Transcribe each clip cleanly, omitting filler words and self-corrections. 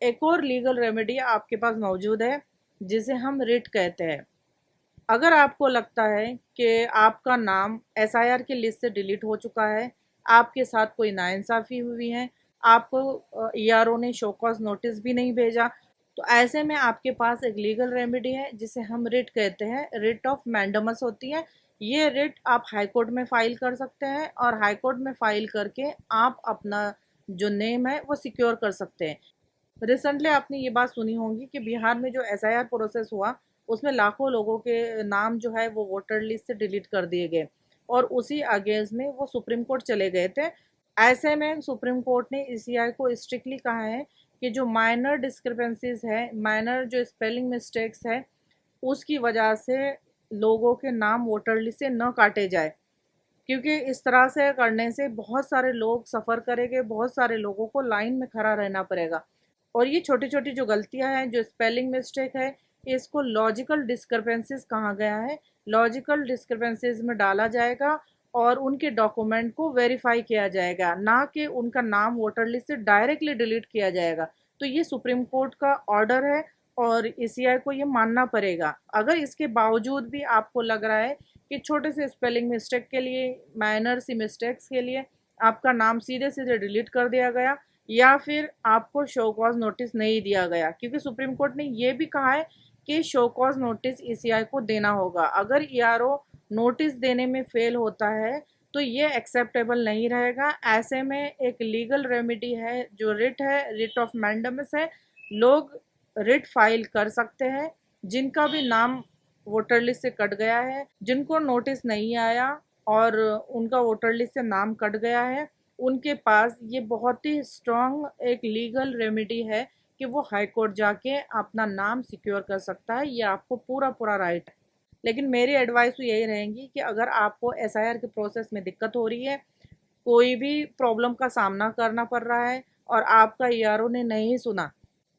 एक और legal remedy आपके पास मौजूद है जिसे हम रिट कहते हैं। अगर आपको लगता है कि आपका नाम एसआईआर की लिस्ट से डिलीट हो चुका है, आपके साथ कोई नाइंसाफ़ी हुई है, आपको ईआरओ ने शो कॉज नोटिस भी नहीं भेजा, तो ऐसे में आपके पास एक लीगल रेमेडी है जिसे हम रिट कहते हैं। रिट ऑफ मैंडेमस होती है। ये रिट आप हाई कोर्ट में फ़ाइल कर सकते हैं और हाई कोर्ट में फ़ाइल करके आप अपना जो नेम है वो सिक्योर कर सकते हैं। रिसेंटली आपने ये बात सुनी होगी कि बिहार में जो एसआईआर प्रोसेस हुआ, उसमें लाखों लोगों के नाम जो है वो वोटर लिस्ट से डिलीट कर दिए गए और उसी अगेंस्ट में वो सुप्रीम कोर्ट चले गए थे। ऐसे में सुप्रीम कोर्ट ने ईसीआई को स्ट्रिक्टली कहा है कि जो माइनर डिस्क्रिपेंसीज है, माइनर जो स्पेलिंग मिस्टेक्स है, उसकी वजह से लोगों के नाम वोटर लिस्ट से न काटे जाए, क्योंकि इस तरह से करने से बहुत सारे लोग सफ़र करेंगे, बहुत सारे लोगों को लाइन में खड़ा रहना पड़ेगा। और ये छोटी छोटी जो गलतियां हैं, जो स्पेलिंग मिस्टेक है, इसको लॉजिकल डिस्क्रिपेंसीज कहा गया है। लॉजिकल डिस्क्रिपेंसीज में डाला जाएगा और उनके डॉक्यूमेंट को वेरीफाई किया जाएगा, ना कि उनका नाम वोटर लिस्ट से डायरेक्टली डिलीट किया जाएगा। तो ये सुप्रीम कोर्ट का ऑर्डर है और ईसीआई को ये मानना पड़ेगा। अगर इसके बावजूद भी आपको लग रहा है कि छोटे से स्पेलिंग मिस्टेक के लिए, माइनर सी मिस्टेक्स के लिए आपका नाम सीधे सीधे डिलीट कर दिया गया, या फिर आपको शो कॉज नोटिस नहीं दिया गया, क्योंकि सुप्रीम कोर्ट ने ये भी कहा है कि शो कॉज नोटिस ईसीआई को देना होगा। अगर ईआरओ नोटिस देने में फेल होता है तो ये एक्सेप्टेबल नहीं रहेगा। ऐसे में एक लीगल रेमेडी है जो रिट है, रिट ऑफ मैंडेमस है। लोग रिट फाइल कर सकते हैं जिनका भी नाम वोटर लिस्ट से कट गया है, जिनको नोटिस नहीं आया और उनका वोटर लिस्ट से नाम कट गया है, उनके पास ये बहुत ही स्ट्रॉन्ग एक लीगल रेमेडी है कि वो हाई कोर्ट जाके अपना नाम सिक्योर कर सकता है। ये आपको पूरा पूरा राइट है। लेकिन मेरी एडवाइस तो यही रहेगी कि अगर आपको एसआईआर के प्रोसेस में दिक्कत हो रही है, कोई भी प्रॉब्लम का सामना करना पड़ रहा है और आपका ईआरओ ने नहीं सुना,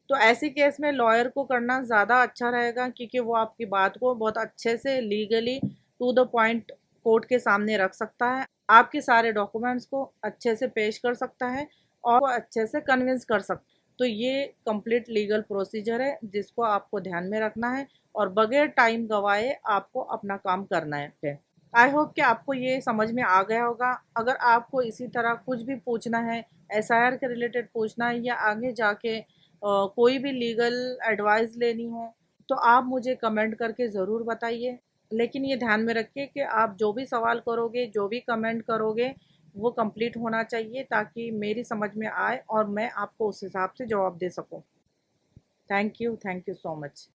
तो ऐसी केस में लॉयर को करना ज़्यादा अच्छा रहेगा, क्योंकि वो आपकी बात को बहुत अच्छे से legally to the point court के सामने रख सकता है, आपके सारे डॉक्यूमेंट्स को अच्छे से पेश कर सकता है और वो अच्छे से कन्विंस कर सकता है। तो ये कंप्लीट लीगल प्रोसीजर है जिसको आपको ध्यान में रखना है और बगैर टाइम गवाए आपको अपना काम करना है। आई होप कि आपको ये समझ में आ गया होगा। अगर आपको इसी तरह कुछ भी पूछना है, एसआईआर के रिलेटेड पूछना है, या आगे जाके कोई भी लीगल एडवाइस लेनी हो, तो आप मुझे कमेंट करके ज़रूर बताइए। लेकिन ये ध्यान में रखिए कि आप जो भी सवाल करोगे, जो भी कमेंट करोगे, वो कंप्लीट होना चाहिए ताकि मेरी समझ में आए और मैं आपको उस हिसाब से जवाब दे सकूं। Thank you so much.